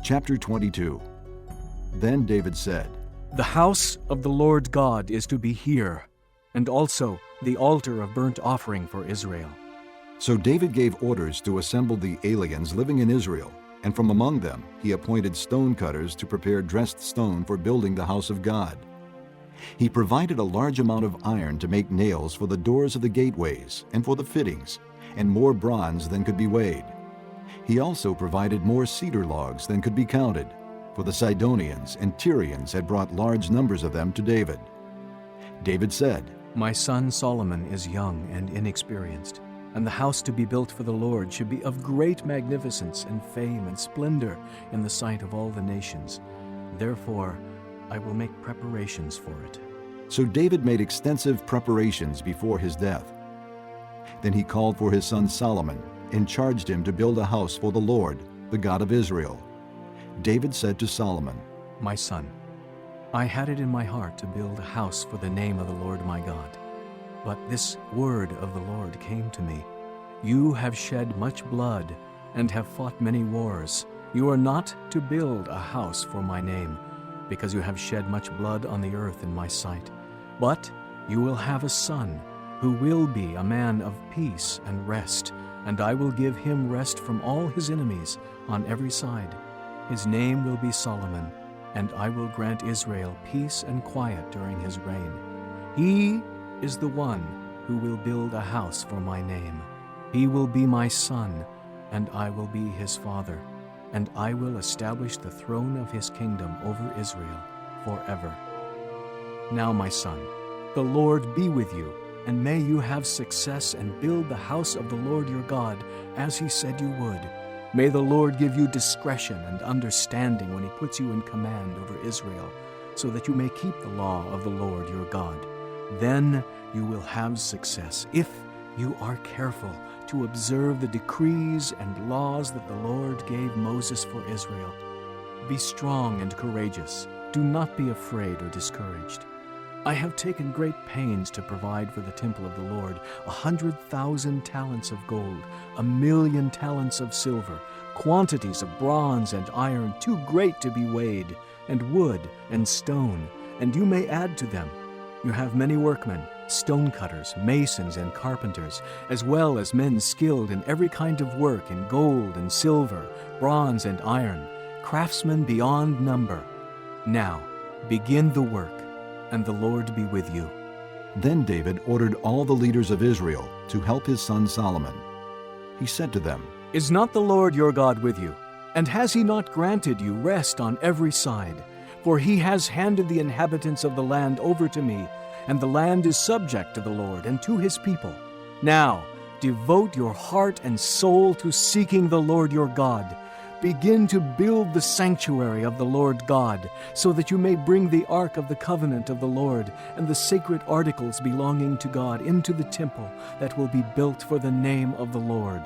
Chapter 22. Then David said, The house of the Lord God is to be here, and also the altar of burnt offering for Israel. So David gave orders to assemble the aliens living in Israel, and from among them he appointed stone cutters to prepare dressed stone for building the house of God. He provided a large amount of iron to make nails for the doors of the gateways and for the fittings, and more bronze than could be weighed. He also provided more cedar logs than could be counted, for the Sidonians and Tyrians had brought large numbers of them to David. David said, My son Solomon is young and inexperienced, and the house to be built for the Lord should be of great magnificence and fame and splendor in the sight of all the nations. Therefore, I will make preparations for it. So David made extensive preparations before his death. Then he called for his son Solomon and charged him to build a house for the Lord, the God of Israel. David said to Solomon, My son, I had it in my heart to build a house for the name of the Lord my God. But this word of the Lord came to me. You have shed much blood and have fought many wars. You are not to build a house for my name, because you have shed much blood on the earth in my sight. But you will have a son, who will be a man of peace and rest, and I will give him rest from all his enemies on every side. His name will be Solomon, and I will grant Israel peace and quiet during his reign. He is the one who will build a house for my name. He will be my son, and I will be his father, and I will establish the throne of his kingdom over Israel forever. Now, my son, the Lord be with you, and may you have success and build the house of the Lord your God, as he said you would. May the Lord give you discretion and understanding when he puts you in command over Israel, so that you may keep the law of the Lord your God. Then you will have success, if you are careful to observe the decrees and laws that the Lord gave Moses for Israel. Be strong and courageous. Do not be afraid or discouraged. I have taken great pains to provide for the temple of the Lord 100,000 talents of gold, 1,000,000 talents of silver, quantities of bronze and iron too great to be weighed, and wood and stone, and you may add to them. You have many workmen, stonecutters, masons, and carpenters, as well as men skilled in every kind of work in gold and silver, bronze and iron, craftsmen beyond number. Now, begin the work, and the Lord be with you. Then David ordered all the leaders of Israel to help his son Solomon. He said to them, Is not the Lord your God with you? And has he not granted you rest on every side? For he has handed the inhabitants of the land over to me, and the land is subject to the Lord and to his people. Now, devote your heart and soul to seeking the Lord your God. Begin to build the sanctuary of the Lord God, so that you may bring the ark of the covenant of the Lord and the sacred articles belonging to God into the temple that will be built for the name of the Lord.